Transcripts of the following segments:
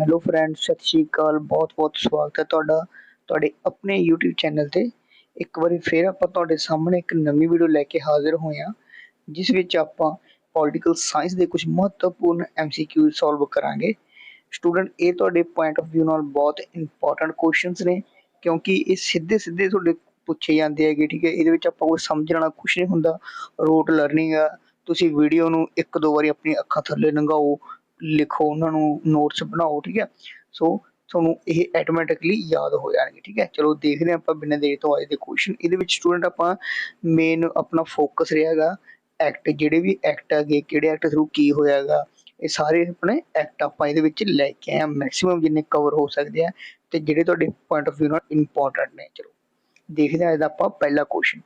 Hello friends, ਸਤਿ ਸ਼੍ਰੀ ਅਕਾਲ। ਬਹੁਤ ਸਵਾਗਤ ਹੈ ਤੁਹਾਡੇ ਆਪਣੇ YouTube ਚੈਨਲ ਤੇ। ਇੱਕ ਵਾਰੀ ਫਿਰ ਆਪਾਂ ਤੁਹਾਡੇ ਸਾਹਮਣੇ ਇੱਕ ਨਵੀਂ ਵੀਡੀਓ ਲੈ ਕੇ ਹਾਜ਼ਰ ਹੋਏ ਹਾਂ, ਜਿਸ ਵਿੱਚ ਆਪਾਂ ਪੋਲੀਟੀਕਲ ਸਾਇੰਸ ਦੇ ਕੁਝ ਮਹੱਤਵਪੂਰਨ MCQ ਸੋਲਵ ਕਰਾਂਗੇ। ਸਟੂਡੈਂਟ, ਇਹ ਤੁਹਾਡੇ ਪੁਆਇੰਟ ਆਫ ਵਿਊ ਨਾਲ ਬਹੁਤ ਇੰਪੋਰਟੈਂਟ ਕੁਐਸਚਨਸ ਨੇ, ਕਿਉਂਕਿ ਇਹ ਸਿੱਧੇ ਤੁਹਾਡੇ ਪੁੱਛੇ ਜਾਂਦੇ ਹੈਗੇ। ਠੀਕ ਹੈ, ਇਹਦੇ ਵਿੱਚ ਆਪਾਂ ਕੋਈ ਸਮਝਣ ਵਾਲਾ ਕੁਛ ਨਹੀਂ ਹੁੰਦਾ, ਰੋਟ ਲਰਨਿੰਗ ਆ। ਤੁਸੀਂ ਵੀਡੀਓ ਨੂੰ ਇੱਕ ਦੋ ਵਾਰੀ ਆਪਣੀ ਅੱਖਾਂ ਥੱਲੇ ਲੰਘਾਓ, ਲਿਖੋ, ਉਹਨਾਂ ਨੂੰ ਨੋਟਸ ਬਣਾਓ। ਠੀਕ ਹੈ, ਸੋ ਤੁਹਾਨੂੰ ਇਹ ਆਟੋਮੈਟਿਕਲੀ ਯਾਦ ਹੋ ਜਾਣਗੇ। ਠੀਕ ਹੈ, ਚਲੋ ਦੇਖਦੇ ਹਾਂ ਆਪਾਂ ਬਿਨਾਂ ਦੇਰੀ ਤੋਂ ਅੱਜ ਦੇ ਕੁਐਸਚਨ। ਇਹਦੇ ਵਿੱਚ ਸਟੂਡੈਂਟ ਆਪਾਂ ਮੇਨ ਆਪਣਾ ਫੋਕਸ ਰਿਹਾ ਹੈਗਾ ਐਕਟ, ਜਿਹੜੇ ਵੀ ਐਕਟ ਹੈਗੇ, ਕਿਹੜੇ ਐਕਟ ਥਰੂ ਕੀ ਹੋਇਆ ਹੈਗਾ, ਇਹ ਸਾਰੇ ਆਪਣੇ ਐਕਟ ਆਪਾਂ ਇਹਦੇ ਵਿੱਚ ਲੈ ਕੇ ਆਏ ਹਾਂ, ਮੈਕਸੀਮਮ ਜਿੰਨੇ ਕਵਰ ਹੋ ਸਕਦੇ ਆ ਤੇ ਜਿਹੜੇ ਤੁਹਾਡੇ ਪੁਆਇੰਟ ਆਫ ਵਿਊ ਨਾਲ ਇੰਪੋਰਟੈਂਟ ਨੇ। ਚਲੋ ਦੇਖਦੇ ਹਾਂ ਇਹਦਾ ਆਪਾਂ ਪਹਿਲਾ question.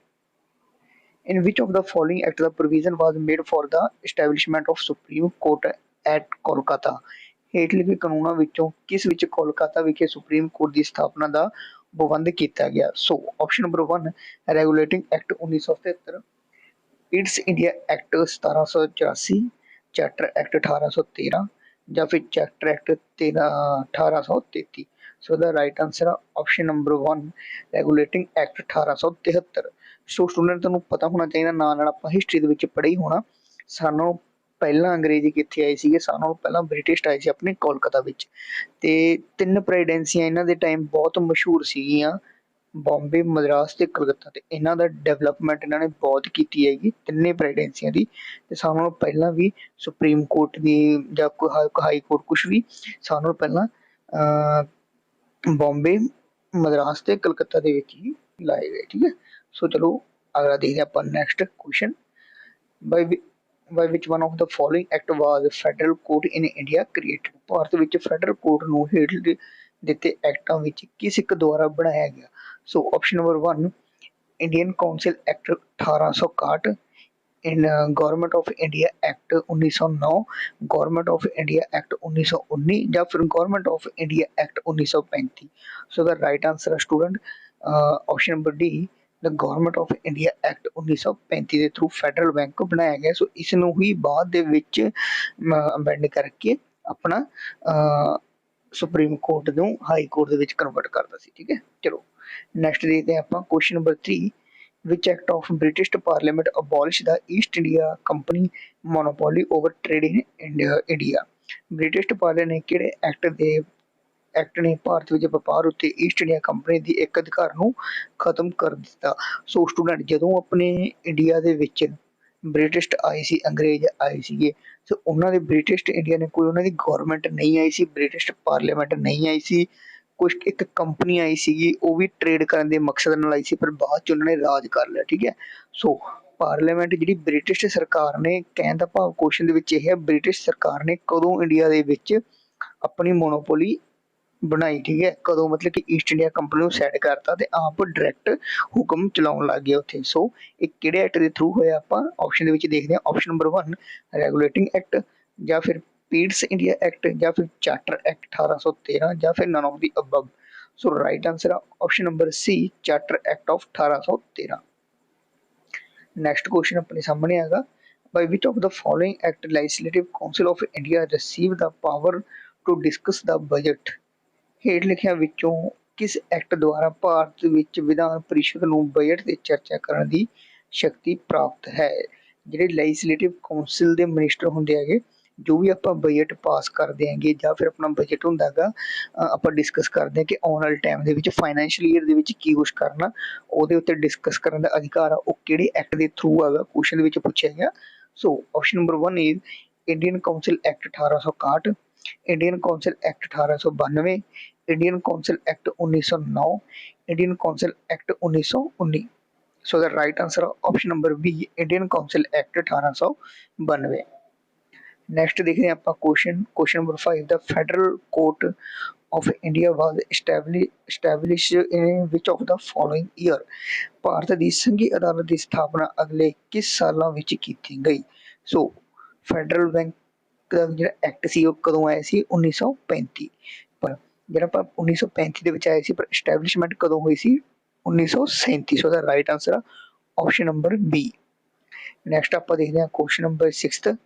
In which of the following act the provision was made for the establishment of Supreme Court at Kolkata? ਹੇਠ ਲਿਖੇ ਕਾਨੂੰਨਾਂ ਵਿੱਚੋਂ ਕਿਸ ਵਿੱਚ ਕੋਲਕਾਤਾ ਵਿਖੇ ਸੁਪਰੀਮ ਕੋਰਟ ਦੀ ਸਥਾਪਨਾ ਦਾ ਪ੍ਰਬੰਧ ਕੀਤਾ ਗਿਆ? So option number 1 regulating act 1977, it's India act 1784, chatter act 1813 ਜਾਂ ਫਿਰ chatter act 1833। So the right answer ਆ ਆਪਸ਼ਨ ਨੰਬਰ 1 ਰੈਗੂਲੇਟਿੰਗ ਐਕਟ 1873। ਸੋ ਸਟੂਡੈਂਟ, ਤੁਹਾਨੂੰ ਪਤਾ ਹੋਣਾ ਚਾਹੀਦਾ, ਨਾਲ ਆਪਾਂ ਹਿਸਟਰੀ ਦੇ ਵਿੱਚ ਪੜ੍ਹੀ ਹੋਣਾ, ਸਾਨੂੰ ਪਹਿਲਾਂ ਅੰਗਰੇਜ਼ ਕਿੱਥੇ ਆਏ ਸੀਗੇ? ਸਾਨੂੰ ਪਹਿਲਾਂ ਬ੍ਰਿਟਿਸ਼ ਆਏ ਸੀ ਆਪਣੇ ਕੋਲਕਾਤਾ ਵਿੱਚ, ਤੇ 3 ਪ੍ਰੈਜ਼ੀਡੈਂਸੀਆਂ ਇਹਨਾਂ ਦੇ ਟਾਈਮ ਬਹੁਤ ਮਸ਼ਹੂਰ ਸੀਗੀਆਂ, ਬੰਬੇ, ਮਦਰਾਸ ਤੇ ਕਲਕੱਤਾ। ਤੇ ਇਹਨਾਂ ਦਾ ਡਿਵੈਲਪਮੈਂਟ ਇਹਨਾਂ ਨੇ ਬਹੁਤ ਕੀਤੀ ਹੈਗੀ, ਤਿੰਨੇ ਪ੍ਰੈਜ਼ੀਡੈਂਸੀਆਂ ਦੀ। ਤੇ ਸਾਨੂੰ ਪਹਿਲਾਂ ਵੀ ਸੁਪਰੀਮ ਕੋਰਟ ਦੀ ਜਾਂ ਕੋਈ ਹਾਈ ਕੋਰਟ ਕੁਛ ਵੀ ਸਾਨੂੰ ਪਹਿਲਾਂ ਬੰਬੇ, ਮਦਰਾਸ ਤੇ ਕਲਕੱਤਾ ਦੇ ਵਿੱਚ ਹੀ ਲਾਏ ਗਏ। ਠੀਕ ਹੈ, ਸੋ ਚਲੋ ਅਗਲਾ ਦੇਖਦੇ ਆਪਾਂ next question. by which one of the following act was federal court in India created? Bharat ਵਿੱਚ ਫੈਡਰਲ ਕੋਰਟ ਨੂੰ ਹੇਠ ਦਿੱਤੇ ਐਕਟਾਂ ਵਿੱਚ ਕਿਸ ਇੱਕ ਦੁਆਰਾ ਬਣਾਇਆ ਗਿਆ? So option number 1 Indian council act 1861, in government of India act 1909, government of India act 1919 ਜਾਂ ਫਿਰ government of India act 1935। So the right answer ਹੈ student option number D, the government of India act 1935 ਦੇ through federal bank ਬਣਾਇਆ ਗਿਆ। ਸੋ ਇਸ ਨੂੰ ਹੀ ਬਾਅਦ ਦੇ ਵਿੱਚ ਅਮੈਂਡ ਕਰਕੇ ਆਪਣਾ ਸੁਪਰੀਮ ਕੋਰਟ ਨੂੰ ਹਾਈ ਕੋਰਟ ਦੇ ਵਿੱਚ ਕਨਵਰਟ ਕਰਦਾ ਸੀ। ਠੀਕ ਹੈ, ਚਲੋ ਨੈਕਸਟ ਦੇਖਦੇ ਹਾਂ ਆਪਾਂ question number 3 which act of British Parliament abolished the East India Company monopoly over trade in India? British parliament ਨੇ ਕਿਹੜੇ ਐਕਟ ਨੇ ਭਾਰਤ ਵਿੱਚ ਵਪਾਰ ਉੱਤੇ ਈਸਟ ਇੰਡੀਆ ਕੰਪਨੀ ਦੀ ਇੱਕ ਅਧਿਕਾਰ ਨੂੰ ਖਤਮ ਕਰ ਦਿੱਤਾ? ਸੋ ਸਟੂਡੈਂਟ, ਜਦੋਂ ਆਪਣੇ ਇੰਡੀਆ ਦੇ ਵਿੱਚ ਬ੍ਰਿਟਿਸ਼ ਆਏ ਸੀ, ਅੰਗਰੇਜ਼ ਆਏ ਸੀਗੇ, ਸੋ ਉਹਨਾਂ ਦੇ ਬ੍ਰਿਟਿਸ਼ ਇੰਡੀਆ ਨੇ ਕੋਈ ਉਹਨਾਂ ਦੀ ਗੌਰਮੈਂਟ ਨਹੀਂ ਆਈ ਸੀ, ਬ੍ਰਿਟਿਸ਼ ਪਾਰਲੀਮੈਂਟ ਨਹੀਂ ਆਈ ਸੀ, ਕੁਛ ਇੱਕ ਕੰਪਨੀ ਆਈ ਸੀਗੀ, ਉਹ ਵੀ ਟ੍ਰੇਡ ਕਰਨ ਦੇ ਮਕਸਦ ਨਾਲ ਆਈ ਸੀ, ਪਰ ਬਾਅਦ 'ਚ ਉਹਨਾਂ ਨੇ ਰਾਜ ਕਰ ਲਿਆ। ਠੀਕ ਹੈ, ਸੋ ਪਾਰਲੀਮੈਂਟ ਜਿਹੜੀ ਬ੍ਰਿਟਿਸ਼ ਸਰਕਾਰ ਨੇ, ਕਹਿਣ ਦਾ ਭਾਵ ਕੁਐਸਚਨ ਦੇ ਵਿੱਚ ਇਹ ਹੈ, ਬ੍ਰਿਟਿਸ਼ ਸਰਕਾਰ ਨੇ ਕਦੋਂ ਇੰਡੀਆ ਦੇ ਵਿੱਚ ਆਪਣੀ ਮੋਨੋਪੋਲੀ ਬਣਾਈ? ਠੀਕ ਹੈ, ਕਦੋਂ? ਮਤਲਬ ਕਿ ਈਸਟ ਇੰਡੀਆ ਕੰਪਨੀ ਨੂੰ ਸਾਈਡ ਕਰਤਾ ਤੇ ਆਪ ਡਾਇਰੈਕਟ ਹੁਕਮ ਚਲਾਉਣ ਲੱਗ ਗਏ ਉੱਥੇ। ਸੋ ਇਹ ਕਿਹੜੇ ਐਕਟ ਦੇ ਥਰੂ ਹੋਇਆ? ਆਪਾਂ ਆਪਸ਼ਨ ਦੇ ਵਿੱਚ ਦੇਖਦੇ ਹਾਂ। ਆਪਸ਼ਨ ਨੰਬਰ 1 ਰੈਗੂਲੇਟਿੰਗ ਐਕਟ, ਜਾਂ ਫਿਰ ਪੀਟਸ ਇੰਡੀਆ ਐਕਟ, ਜਾਂ ਫਿਰ ਚਾਰਟਰ ਐਕਟ 1813, ਜਾਂ ਫਿਰ none of the above. So right answer ਆ option number C, charter act of 1813। Next question ਆਪਣੇ ਸਾਹਮਣੇ ਆਗਾ, by which of the following act legislative council of India receive the power to discuss the budget? ਹੇਠ ਲਿਖਿਆਂ ਵਿੱਚੋਂ ਕਿਸ act ਦੁਆਰਾ ਭਾਰਤ ਵਿੱਚ ਵਿਧਾਨ ਪਰਿਸ਼ਦ ਨੂੰ ਬਜਟ ਤੇ ਚਰਚਾ ਕਰਨ ਦੀ ਸ਼ਕਤੀ ਪ੍ਰਾਪਤ ਹੈ? ਜਿਹੜੇ ਲੈਜਿਸਲੇਟਿਵ ਕਾਉਂਸਿਲ ਦੇ ਮਿਨਿਸਟਰ ਹੁੰਦੇ ਹੈਗੇ, ਜੋ ਵੀ ਆਪਾਂ ਬਜਟ ਪਾਸ ਕਰਦੇ ਹੈਗੇ ਜਾਂ ਫਿਰ ਆਪਣਾ ਬਜਟ ਹੁੰਦਾ ਹੈਗਾ, ਆਪਾਂ ਡਿਸਕਸ ਕਰਦੇ ਹਾਂ ਕਿ ਆਉਣ ਵਾਲੇ ਟਾਈਮ ਦੇ ਵਿੱਚ ਫਾਈਨੈਂਸ਼ੀਅਲ ਈਅਰ ਦੇ ਵਿੱਚ ਕੀ ਕੁਛ ਕਰਨਾ, ਉਹਦੇ ਉੱਤੇ ਡਿਸਕਸ ਕਰਨ ਦਾ ਅਧਿਕਾਰ ਆ, ਉਹ ਕਿਹੜੇ ਐਕਟ ਦੇ ਥਰੂ ਹੈਗਾ? ਕੁਐਸਚਨ ਦੇ ਵਿੱਚ ਪੁੱਛਿਆ ਗਿਆ। So option number 1 is Indian council act 1861, Indian council act 1892, Indian council act 1909, Indian council act 1919। So the right answer option number B, Indian council act 1892। Next ਦੇਖਦੇ ਹਾਂ ਆਪਾਂ question number 5 the federal court of India was established in which of the following year? Bharat ਦੀ ਸੰਘੀ ਅਦਾਲਤ ਦੀ ਸਥਾਪਨਾ ਅਗਲੇ ਕਿਸ ਸਾਲਾਂ ਵਿੱਚ ਕੀਤੀ ਗਈ? ਸੋ ਫੈਡਰਲ ਬੈਂਕ ਦਾ ਜਿਹੜਾ ਐਕਟ ਸੀ ਉਹ ਕਦੋਂ ਆਇਆ ਸੀ? 1935। ਪਰ ਜਿਹੜਾ ਆਪਾਂ 1935 ਦੇ ਵਿੱਚ ਆਇਆ ਸੀ, ਪਰ ਐਸਟੈਬਲਿਸ਼ਮੈਂਟ ਕਦੋਂ ਹੋਈ ਸੀ? 1937। ਸੋ ਦਾ ਰਾਈਟ ਆਂਸਰ ਆ ਆਪਸ਼ਨ ਨੰਬਰ ਬੀ। ਨੈਕਸਟ ਆਪਾਂ ਦੇਖਦੇ ਹਾਂ question number 6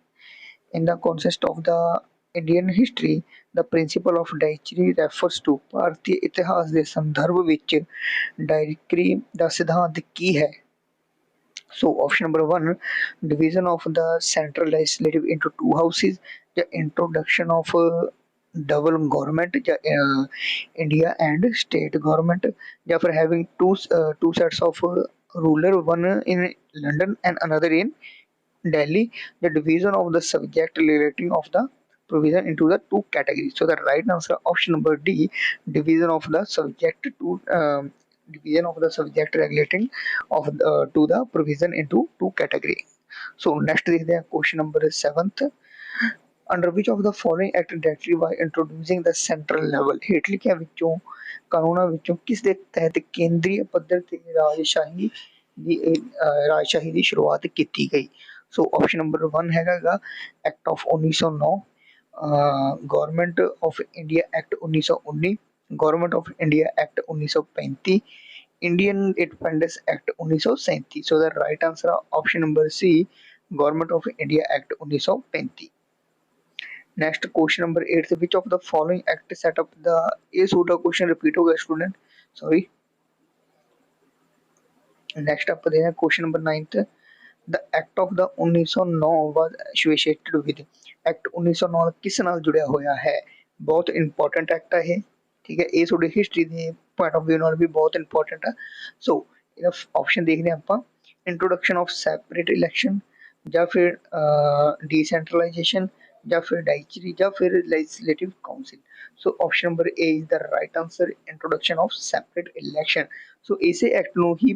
in the context of the Indian history the principle of ਡਾਇਚਰੀ ਰੈਫਰਸ ਟੂ ਭਾਰਤੀ ਇਤਿਹਾਸ ਦੇ ਸੰਦਰਭ ਵਿੱਚ ਡਾਇਕਰੀ ਦਾ ਸਿਧਾਂਤ ਕੀ ਹੈ? So option number 1, division of the central legislative into two houses, the introduction of double government, India and state government, या फिर having two sets of ruler, one in London and another in Delhi, the division of the subject relating of the provision into the two categories. So the right answer option number D, division of the subject to division of the subject relating of to the provision into two category. So next देखते हैं question number 7th, under which of the following act directly by introducing the central level, ਹੇਠ ਲਿਖਿਆਂ ਵਿੱਚੋਂ ਕਾਨੂੰਨਾਂ ਵਿੱਚੋਂ ਕਿਸ ਦੇ ਤਹਿਤ ਕੇਂਦਰੀ ਪੱਧਰ ਤੇ ਰਾਜਸ਼ਾਹੀ ਦੀ ਸ਼ੁਰੂਆਤ ਕੀਤੀ ਗਈ? ਸੋ ਆਪਸ਼ਨ ਨੰਬਰ 1 ਹੈਗਾ act of 1909, government of India act 1919, government of India act 1935, Indian independence act 1937. So the right answer option number C, government of India act 1935. Next question number 8, which of the following act set up the, ये छोटा question repeat हो गया student, sorry. Next आप देना question number 9th, the act of the 1909 was associated with, act 1909 किस नाल जुड़िया होया है? बहुत इंपॉर्टेंट एक्ट है, ठीक है, ये थोड़ी हिस्टरी के पॉइंट ऑफ व्यू नाल भी बहुत इंपॉर्टेंट है. सो ਇਹਦਾ ऑप्शन देखते हैं ਆਪਾਂ, इंट्रोडक्शन ऑफ सैपरेट इलेक्शन, या फिर डिसेंट्रलाइजेशन, या फिर डाइचरी, या फिर legislative council. So option number A is the right answer, introduction of separate election. So इसे एक्ट ਨੂੰ ਹੀ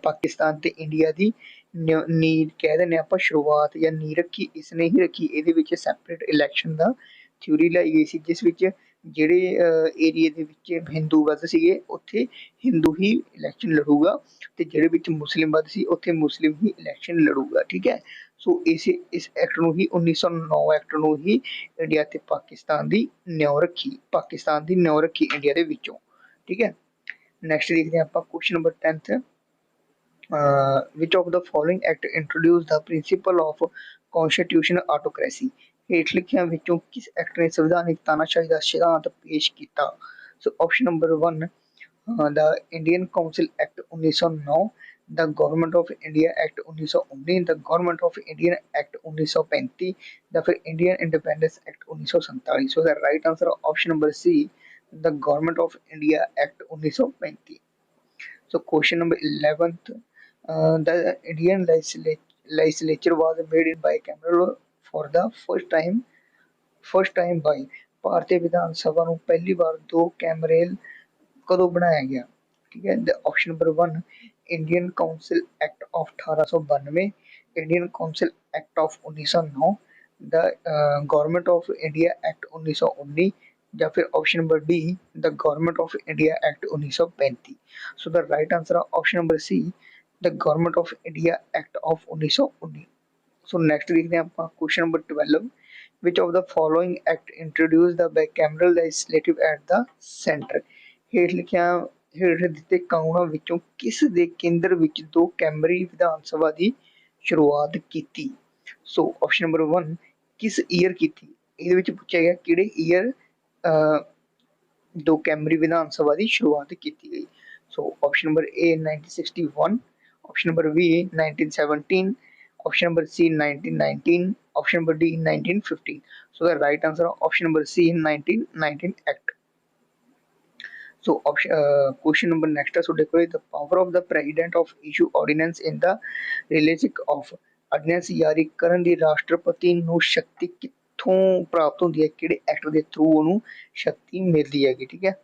ਪਾਕਿਸਤਾਨ ਤੇ ਇੰਡੀਆ ਦੀ ਨੀਂਹ ਕਹਿ ਦਿੰਦੇ ਆਪਾਂ, ਸ਼ੁਰੂਆਤ ਜਾਂ ਨੀਂਹ ਰੱਖੀ ਇਸਨੇ ਹੀ ਰੱਖੀ. ਇਹਦੇ ਵਿੱਚ ਸੈਪਰੇਟ ਇਲੈਕਸ਼ਨ ਦਾ ਥਿਊਰੀ ਲਾਈ ਗਈ ਸੀ, ਜਿਸ ਵਿੱਚ ਜਿਹੜੇ ਏਰੀਏ ਦੇ ਵਿੱਚ ਹਿੰਦੂ ਵੱਧ ਸੀਗੇ ਉੱਥੇ ਹਿੰਦੂ ਹੀ ਇਲੈਕਸ਼ਨ ਲੜੂਗਾ, ਤੇ ਜਿਹੜੇ ਵਿੱਚ ਮੁਸਲਿਮ ਵੱਧ ਸੀ ਉੱਥੇ ਮੁਸਲਿਮ ਹੀ ਇਲੈਕਸ਼ਨ ਲੜੂਗਾ, ਠੀਕ ਹੈ. ਸੋ ਇਸ ਐਕਟ ਨੂੰ ਹੀ 1909 ਐਕਟ ਨੂੰ ਹੀ ਇੰਡੀਆ ਤੇ ਪਾਕਿਸਤਾਨ ਦੀ ਨਿਉ ਰੱਖੀ ਇੰਡੀਆ ਦੇ ਵਿੱਚੋਂ, ਠੀਕ ਹੈ. ਨੈਕਸਟ ਦੇਖਦੇ ਹਾਂ ਆਪਾਂ question number 10th, which of the following act introduced the principle of constitutional autocracy, ਹੇਠ ਲਿਖਿਆਂ ਵਿੱਚੋਂ ਕਿਸ ਐਕਟ ਨੇ ਸੰਵਿਧਾਨਿਕ ਤਾਨਾਸ਼ਾਹੀ ਦਾ ਸਿਧਾਂਤ ਪੇਸ਼ ਕੀਤਾ? ਸੋ option number 1, the Indian Council Act 1909, the Government of India Act 1919, the Government of Indian Act 1935, the फिर Indian Independence Act 1947. So the right answer option number C, the Government of India Act 1935. So question number 11th, the Indian legislature was made in bicameral for the first time by, ਭਾਰਤੀ ਵਿਧਾਨ ਸਭਾ ਨੂੰ ਪਹਿਲੀ ਵਾਰ ਦੋ ਕੈਮਰੇਲ ਕਦੋਂ ਬਣਾਇਆ ਗਿਆ? ਠੀਕ ਹੈ. Option number 1, Indian council act of 1892, Indian council act of 1909, the government of India act 1919, ਜਾਂ ਫਿਰ option number D, the government of India act 1935. So the right answer option number C, the government of India act of 1919. So next ਦੇਖਦੇ ਹਾਂ ਆਪਾਂ question number 12, which of the following act introduced the bicameral legislative at the center, ਹੇਠ ਦਿੱਤੇ ਕਾਨੂੰਨਾਂ ਵਿੱਚੋਂ ਕਿਸ ਦੇ ਕੇਂਦਰ ਵਿੱਚ ਦੋ ਕੈਮਰੀ ਵਿਧਾਨ ਸਭਾ ਦੀ ਸ਼ੁਰੂਆਤ ਕੀਤੀ? ਸੋ ਆਪਸ਼ਨ ਨੰਬਰ 1, ਕਿਸ ਈਅਰ ਕੀਤੀ? ਇਹਦੇ ਵਿੱਚ ਪੁੱਛਿਆ ਗਿਆ ਕਿਹੜੇ ਈਅਰ ਦੋ ਕੈਮਰੀ ਵਿਧਾਨ ਸਭਾ ਦੀ ਸ਼ੁਰੂਆਤ ਕੀਤੀ ਗਈ? ਸੋ option number A 1961, option number B 1917, option number C 1919, option number D 1915. So the right answer option number C 1919 act. So question number next is, so declare the power of the president of issue ordinance in the relic of ordinance ਜਾਰੀ ਕਰਨ ਦੀ ਰਾਸ਼ਟਰਪਤੀ ਨੂੰ ਸ਼ਕਤੀ ਕਿੱਥੋਂ ਪ੍ਰਾਪਤ ਹੁੰਦੀ ਹੈ? ਕਿਹੜੇ act ਦੇ ਥਰੂ ਉਹਨੂੰ ਸ਼ਕਤੀ ਮਿਲਦੀ ਹੈਗੀ, ਠੀਕ ਹੈ.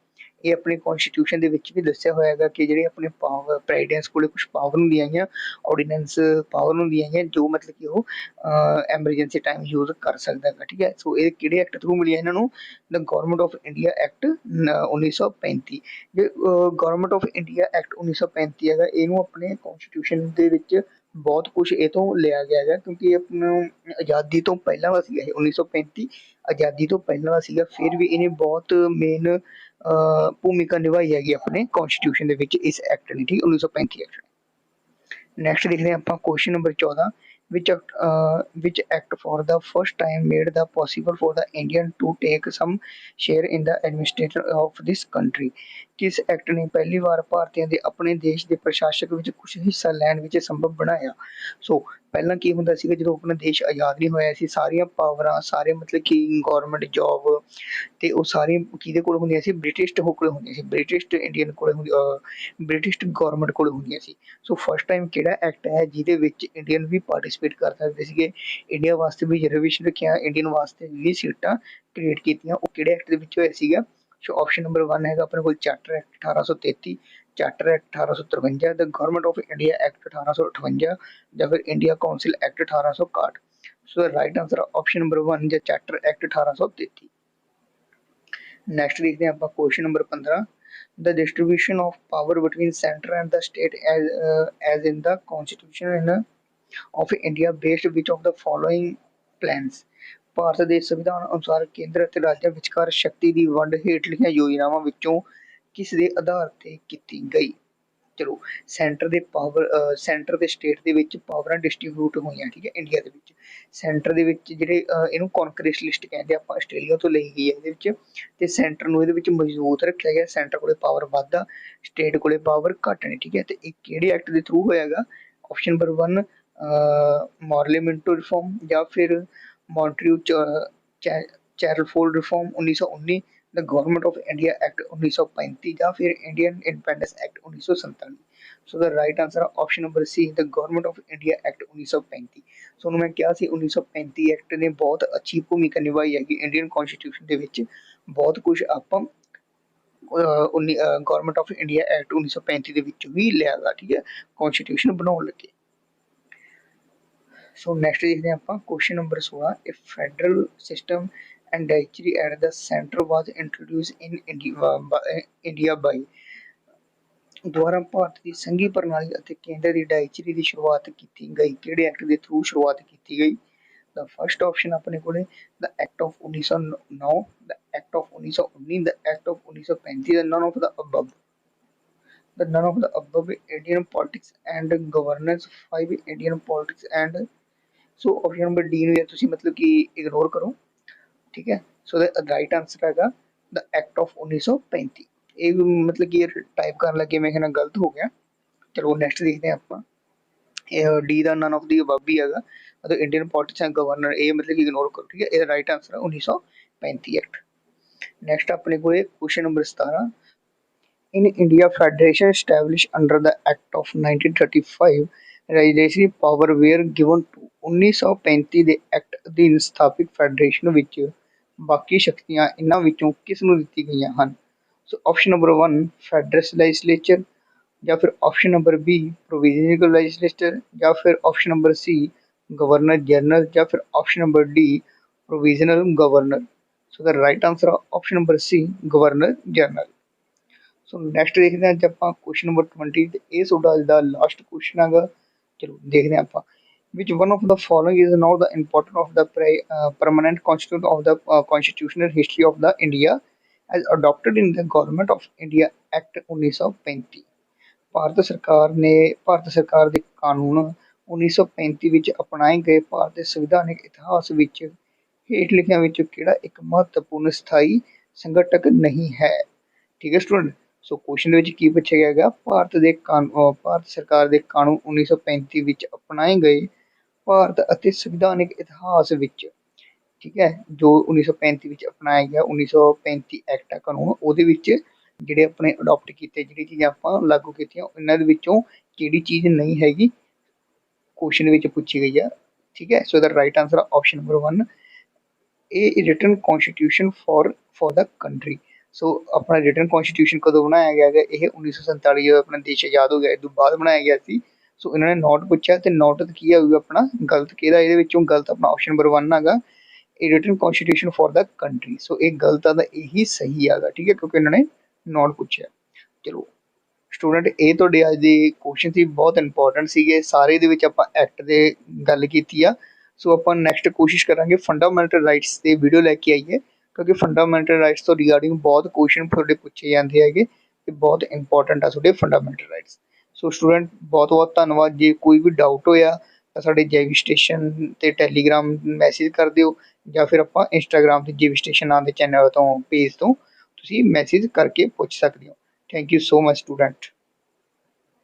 ਇਹ ਆਪਣੇ ਕੌਨਸਟੀਟਿਊਸ਼ਨ ਦੇ ਵਿੱਚ ਵੀ ਦੱਸਿਆ ਹੋਇਆ ਹੈਗਾ ਕਿ ਜਿਹੜੇ ਆਪਣੇ ਪਾਵਰ ਪ੍ਰੈਜ਼ੀਡੈਂਟਸ ਕੋਲ ਕੁਝ ਪਾਵਰ ਹੁੰਦੀਆਂ ਹੈਗੀਆਂ, ਆਰਡੀਨੈਂਸ ਪਾਵਰ ਹੁੰਦੀਆਂ ਹੈਗੀਆਂ, ਜੋ ਮਤਲਬ ਕਿ ਉਹ ਐਮਰਜੈਂਸੀ ਟਾਈਮ ਯੂਜ਼ ਕਰ ਸਕਦਾ ਹੈਗਾ, ਠੀਕ ਹੈ. ਸੋ ਇਹ ਕਿਹੜੇ ਐਕਟ ਥਰੂ ਮਿਲੀਆਂ ਇਹਨਾਂ ਨੂੰ? ਦ ਗਵਰਨਮੈਂਟ ਆਫ ਇੰਡੀਆ ਐਕਟ 1935. ਜੇ ਗਵਰਨਮੈਂਟ ਆਫ ਇੰਡੀਆ ਐਕਟ 1935 ਹੈਗਾ, ਇਹਨੂੰ ਆਪਣੇ ਕੌਨਸਟੀਟਿਊਸ਼ਨ ਦੇ ਵਿੱਚ ਬਹੁਤ ਕੁਝ ਇਹ ਤੋਂ ਲਿਆ ਗਿਆ ਹੈਗਾ, ਕਿਉਂਕਿ ਆਪਣਾ ਆਜ਼ਾਦੀ ਤੋਂ ਪਹਿਲਾਂ ਦਾ ਸੀਗਾ ਇਹ 1935, ਆਜ਼ਾਦੀ ਤੋਂ ਪਹਿਲਾਂ ਦਾ ਸੀਗਾ, ਫਿਰ ਵੀ ਇਹਨੇ ਬਹੁਤ ਮੇਨ ਭੂਮਿਕਾ ਨਿਭਾਈ ਹੈਗੀ ਆਪਣੇ ਕੌਨਸਟੀਟਿਊਸ਼ਨ ਦੇ ਵਿੱਚ ਇਸ ਐਕਟ ਨੇ, ਠੀਕ, 1935 ਐਕਟ। ਨੈਕਸਟ ਦੇਖਦੇ ਹਾਂ ਆਪਾਂ question number 14, which act for the first time made the possible for the Indian to take some share in the administration of this country। ਕਿਸ ਐਕਟ ਨੇ ਪਹਿਲੀ ਵਾਰ ਭਾਰਤੀਆਂ ਦੇ ਆਪਣੇ ਦੇਸ਼ ਦੇ ਪ੍ਰਸ਼ਾਸਕ ਵਿੱਚ ਕੁਝ ਹਿੱਸਾ ਲੈਣ ਵਿੱਚ ਸੰਭਵ ਬਣਾਇਆ। ਸੋ ਪਹਿਲਾਂ ਕੀ ਹੁੰਦਾ ਸੀਗਾ, ਜਦੋਂ ਆਪਣਾ ਦੇਸ਼ ਆਜ਼ਾਦ ਨਹੀਂ ਹੋਇਆ ਸੀ, ਸਾਰੀਆਂ ਪਾਵਰਾਂ, ਸਾਰੇ ਮਤਲਬ ਕਿ ਗੌਰਮੈਂਟ ਜੋਬ ਤੇ ਉਹ ਸਾਰੀ ਕਿਹਦੇ ਕੋਲ ਹੁੰਦੀਆਂ ਸੀ, ਬ੍ਰਿਟਿਸ਼ ਕੋਲ ਹੁੰਦੀਆਂ ਸੀ, ਬ੍ਰਿਟਿਸ਼ ਗੌਰਮੈਂਟ ਕੋਲ ਹੁੰਦੀਆਂ ਸੀ। ਸੋ ਫਸਟ ਟਾਈਮ ਕਿਹੜਾ ਐਕਟ ਹੈ ਜਿਹਦੇ ਵਿੱਚ ਇੰਡੀਅਨ ਵੀ ਪਾਰਟੀਸਪੇਟ ਕਰ ਸਕਦੇ ਸੀਗੇ, ਇੰਡੀਆ ਵਾਸਤੇ ਵੀ ਰਿਜ਼ਰਵੇਸ਼ਨ ਰੱਖਿਆ, ਇੰਡੀਅਨ ਵਾਸਤੇ ਵੀ ਸੀਟਾਂ ਕ੍ਰੀਏਟ ਕੀਤੀਆਂ, ਉਹ ਕਿਹੜੇ ਐਕਟ ਦੇ ਵਿੱਚ ਹੋਇਆ ਸੀਗਾ। ਸੋ ਆਪਸ਼ਨ ਨੰਬਰ 1 ਹੈਗਾ ਆਪਣੇ ਕੋਲ charter act 1833, charter act 1853, the government of India act 1858 ਜਾਂ ਫਿਰ ਇੰਡੀਆ ਕਾਉਂਸਿਲ ਐਕਟ 1861। ਸੋ ਰਾਈਟ ਆਂਸਰ ਆਪਸ਼ਨ ਨੰਬਰ 1 ਜਾਂ ਚਾਰਟਰ ਐਕਟ 1833। ਨੈਕਸਟ ਦੇਖਦੇ ਹਾਂ ਆਪਾਂ question number 15, the distribution of power between center and the state as in the constitution of India based which of the following plans। Bharat ਦੇ ਸੰਵਿਧਾਨ ਅਨੁਸਾਰ ਕੇਂਦਰ ਅਤੇ ਰਾਜਾਂ ਵਿਚਕਾਰ ਸ਼ਕਤੀ ਦੀ ਵੰਡ ਹੇਠਲੀਆਂ ਯੋਜਨਾਵਾਂ ਵਿੱਚੋਂ ਕਿਸ ਦੇ ਆਧਾਰ ਤੇ ਕੀਤੀ ਗਈ। ਚਲੋ ਸੈਂਟਰ ਤੇ ਸਟੇਟ ਦੇ ਵਿੱਚ ਪਾਵਰਾਂ ਡਿਸਟ੍ਰੀਬਿਊਟ ਹੋਈਆਂ, ਠੀਕ ਹੈ, ਇੰਡੀਆ ਦੇ ਵਿੱਚ ਸੈਂਟਰ ਦੇ ਵਿੱਚ ਜਿਹੜੇ ਇਹਨੂੰ ਕੌਨਕਰੈਸ ਲਿਸਟ ਕਹਿੰਦੇ ਆਪਾਂ, ਆਸਟ੍ਰੇਲੀਆ ਤੋਂ ਲਈ ਗਈ ਹੈ ਇਹਦੇ ਵਿੱਚ, ਤੇ ਸੈਂਟਰ ਨੂੰ ਇਹਦੇ ਵਿੱਚ ਮਜ਼ਬੂਤ ਰੱਖਿਆ ਗਿਆ, ਸੈਂਟਰ ਕੋਲੇ ਪਾਵਰ ਵੱਧ ਆ, ਸਟੇਟ ਕੋਲੇ ਪਾਵਰ ਘੱਟ ਨੇ, ਠੀਕ ਹੈ। ਤੇ ਇਹ ਕਿਹੜੇ ਐਕਟ ਦੇ ਥਰੂ ਹੋਇਆਗਾ, ਆਪਸ਼ਨ ਨੰਬਰ 1 ਮਾਰਲੀਮੈਂਟੋ ਰਿਫਾਰਮ ਜਾਂ ਫਿਰ Montagu Chelmsford reform 1919, the government of India act 1935 ਜਾਂ ਫਿਰ Indian independence act 1947। So the right answer option number C, the government of India act 1935। So ਮੈਂ ਕਿਹਾ ਸੀ 1935 ਐਕਟ ਨੇ ਬਹੁਤ ਅੱਛੀ ਭੂਮਿਕਾ ਨਿਭਾਈ ਹੈਗੀ ਇੰਡੀਅਨ ਕੌਨਸਟੀਟਿਊਸ਼ਨ ਦੇ ਵਿੱਚ, ਬਹੁਤ ਕੁਝ ਆਪਾਂ ਗਵਰਨਮੈਂਟ ਆਫ ਇੰਡੀਆ ਐਕਟ 1935 ਦੇ ਵਿੱਚ ਵੀ ਲਿਆ ਗਾ, ਠੀਕ ਹੈ, ਕੌਨਸਟੀਟਿਊਸ਼ਨ ਬਣਾਉਣ ਲੱਗੇ। ਸੋ ਨੈਕਸਟ ਦੇਖਦੇ ਹਾਂ ਆਪਾਂ question number 16, if federal system and dietary at the center was introduced in India by ਦੁਆਰਾ ਭਾਰਤ ਦੀ ਸੰਘੀ ਪ੍ਰਣਾਲੀ ਅਤੇ ਕੇਂਦਰ ਦੀ ਡਾਇਚਰੀ ਦੀ ਸ਼ੁਰੂਆਤ ਕੀਤੀ ਗਈ, ਕਿਹੜੇ ਐਕਟ ਦੇ ਥਰੂ ਸ਼ੁਰੂਆਤ ਕੀਤੀ ਗਈ। ਦਾ ਫਸਟ ਆਪਸ਼ਨ ਆਪਣੇ ਕੋਲੇ the act of 1909, the act of 1919, the act of 1935, the none of the above. The none of the above Indian politics and governance 5 Indian politics and. So option number D ਨੂੰ ਤੁਸੀਂ ਮਤਲਬ ਕਿ ignore ਕਰੋ, ਠੀਕ ਹੈ। ਸੋ the right answer ਹੈਗਾ ਦ act of 1935। ਇਹ ਮਤਲਬ ਕਿ ਟਾਈਪ ਕਰਨ ਲੱਗੇ ਮੇਰੇ ਨਾਲ ਗਲਤ ਹੋ ਗਿਆ। ਚਲੋ ਨੈਕਸਟ ਦੇਖਦੇ ਹਾਂ ਆਪਾਂ, ਡੀ ਦਾ ਨਨ ਆਫ ਦੀ ਅਬਵ ਹੀ ਹੈਗਾ, ਮਤਲਬ ਇੰਡੀਅਨ ਪੋਲਿਟਿਕਸ ਐਂਡ ਗਵਰਨਰ, ਇਹ ਮਤਲਬ ਕਿ ਇਗਨੋਰ ਕਰੋ, ਠੀਕ ਹੈ। ਇਹਦਾ ਰਾਈਟ ਆਂਸਰ ਹੈ 1935 ਐਕਟ। ਨੈਕਸਟ ਆਪਣੇ ਕੋਲ question number 17, in India federation established under the act of 1935 legislative power were given to 1935 ਦੇ ਐਕਟ ਅਧੀਨ ਸਥਾਪਿਤ ਫੈਡਰੇਸ਼ਨ ਵਿੱਚ ਬਾਕੀ ਸ਼ਕਤੀਆਂ ਇਹਨਾਂ ਵਿੱਚੋਂ ਕਿਸ ਨੂੰ ਦਿੱਤੀ ਗਈਆਂ ਹਨ। ਸੋ ਆਪਸ਼ਨ ਨੰਬਰ 1 ਫੈਡਰਲ ਲੈਜਿਸਲੇਚਰ, ਜਾਂ ਫਿਰ ਆਪਸ਼ਨ ਨੰਬਰ ਬੀ ਪ੍ਰੋਵਿਜ਼ਨਲ ਲੈਜਿਸਲੇਚਰ, ਜਾਂ ਫਿਰ ਆਪਸ਼ਨ ਨੰਬਰ ਸੀ ਗਵਰਨਰ ਜਨਰਲ, ਜਾਂ ਫਿਰ option number D ਪ੍ਰੋਵਿਜ਼ਨਲ governor. So the right answer option number C governor general. So next ਦੇਖਦੇ ਹਾਂ ਅੱਜ ਆਪਾਂ ਕੁਐਸਚਨ ਨੰਬਰ 20, ਤੇ ਇਹ ਤੁਹਾਡਾ ਅੱਜ ਦਾ ਲਾਸਟ ਕੁਐਸਚਨ ਹੈਗਾ। ਚਲੋ ਦੇਖਦੇ ਹਾਂ ਆਪਾਂ, which one of the following is now the important of the permanent constituent of the constitutional history of the India as adopted in the Government of India Act 1935। Bharat ਸਰਕਾਰ ਦੇ ਕਾਨੂੰਨ 1935 ਵਿੱਚ ਅਪਣਾਏ ਗਏ ਭਾਰਤ ਦੇ ਸੰਵਿਧਾਨਿਕ ਇਤਿਹਾਸ ਵਿੱਚ ਹੇਠ ਲਿਖਿਆਂ ਵਿੱਚੋਂ ਕਿਹੜਾ ਇੱਕ ਮਹੱਤਵਪੂਰਨ ਸਥਾਈ ਸੰਗਠਕ ਨਹੀਂ ਹੈ, ਠੀਕ ਹੈ ਸਟੂਡੈਂਟ। ਸੋ ਕੁਐਸਚਨ ਦੇ ਵਿੱਚ ਕੀ ਪੁੱਛਿਆ ਗਿਆ ਹੈਗਾ, ਭਾਰਤ ਸਰਕਾਰ ਦੇ ਕਾਨੂੰਨ 1935 ਵਿੱਚ ਅਪਣਾਏ ਗਏ ਭਾਰਤ ਅਤੇ ਸੰਵਿਧਾਨਿਕ ਇਤਿਹਾਸ ਵਿੱਚ, ਠੀਕ ਹੈ, ਜੋ 1935 ਵਿੱਚ ਅਪਣਾਇਆ ਗਿਆ 1935 ਐਕਟ ਹੈ ਕਾਨੂੰਨ, ਉਹਦੇ ਵਿੱਚ ਜਿਹੜੇ ਆਪਣੇ ਅਡੋਪਟ ਕੀਤੇ, ਜਿਹੜੀ ਚੀਜ਼ਾਂ ਆਪਾਂ ਲਾਗੂ ਕੀਤੀਆਂ, ਇਹਨਾਂ ਦੇ ਵਿੱਚੋਂ ਕਿਹੜੀ ਚੀਜ਼ ਨਹੀਂ ਹੈਗੀ, ਕੁਐਸਚਨ ਵਿੱਚ ਪੁੱਛੀ ਗਈ ਆ, ਠੀਕ ਹੈ। ਸੋ the right answer option number 1, ਇਹ ਰਿਟਨ ਕੌਨਸਟੀਟਿਊਸ਼ਨ ਫॉर द ਕੰਟਰੀ। ਸੋ ਆਪਣਾ ਰਿਟਨ ਕੌਨਸਟੀਟਿਊਸ਼ਨ ਕਦੋਂ ਬਣਾਇਆ ਗਿਆ ਹੈਗਾ, ਇਹ 1947 ਜਦੋਂ ਆਪਣਾ ਦੇਸ਼ ਆਜ਼ਾਦ ਹੋ ਗਿਆ, ਇਸ ਤੋਂ ਬਾਅਦ ਬਣਾਇਆ ਗਿਆ ਸੀ। ਸੋ ਇਹਨਾਂ ਨੇ ਨੋਟ ਪੁੱਛਿਆ, ਤੇ ਨੋਟ ਕੀ ਆਊਗਾ ਆਪਣਾ ਗਲਤ ਕਿਹਦਾ, ਇਹਦੇ ਵਿੱਚੋਂ ਗਲਤ ਆਪਣਾ ਆਪਸ਼ਨ ਨੰਬਰ 1 ਹੈਗਾ, ਇਹ ਰਿਟਨ ਕੌਨਸਟੀਟਿਊਸ਼ਨ ਫॉर द ਕੰਟਰੀ। ਸੋ ਇਹ ਗਲਤ ਆ ਤਾਂ ਇਹੀ ਸਹੀ ਹੈਗਾ, ਠੀਕ ਹੈ, ਕਿਉਂਕਿ ਇਹਨਾਂ ਨੇ ਨੋਟ ਪੁੱਛਿਆ। ਚਲੋ ਸਟੂਡੈਂਟ, ਇਹ ਤੁਹਾਡੇ ਅੱਜ ਦੇ ਕੁਐਸਚਨ ਸੀ, ਬਹੁਤ ਇੰਪੋਰਟੈਂਟ ਸੀਗੇ ਸਾਰੇ, ਦੇ ਵਿੱਚ ਆਪਾਂ ਐਕਟ ਦੇ ਗੱਲ ਕੀਤੀ ਆ। ਸੋ ਆਪਾਂ ਨੈਕਸਟ ਕੋਸ਼ਿਸ਼ ਕਰਾਂਗੇ ਫੰਡਾਮੈਂਟਲ ਰਾਈਟਸ ਤੇ ਵੀਡੀਓ ਲੈ ਕੇ ਆਈਏ, ਕਿਉਂਕਿ ਫੰਡਾਮੈਂਟਲ ਰਾਈਟਸ ਤੋਂ ਰਿਗਾਰਡਿੰਗ ਬਹੁਤ ਕੁਐਸਚਨ ਤੁਹਾਡੇ ਪੁੱਛੇ ਜਾਂਦੇ ਹੈਗੇ, ਤੇ ਬਹੁਤ ਇੰਪੋਰਟੈਂਟ ਆ ਤੁਹਾਡੇ ਫੰਡਾਮੈਂਟਲ ਰਾਈਟਸ। ਸੋ ਸਟੂਡੈਂਟ ਬਹੁਤ ਬਹੁਤ ਧੰਨਵਾਦ। ਜੇ ਕੋਈ ਵੀ ਡਾਊਟ ਹੋਇਆ ਤਾਂ ਸਾਡੇ ਜੀਵੀ ਸਟੇਸ਼ਨ ਤੇ ਟੈਲੀਗ੍ਰਾਮ ਮੈਸੇਜ ਕਰ ਦਿਓ, ਜਾਂ ਫਿਰ ਆਪਾਂ ਇੰਸਟਾਗ੍ਰਾਮ ਤੇ ਜੀਵੀ ਸਟੇਸ਼ਨ ਨਾਂ ਦੇ ਚੈਨਲ ਤੋਂ ਪੇਜ ਤੋਂ ਤੁਸੀਂ ਮੈਸੇਜ ਕਰਕੇ ਪੁੱਛ ਸਕਦੇ ਹੋ। Thank you so much student.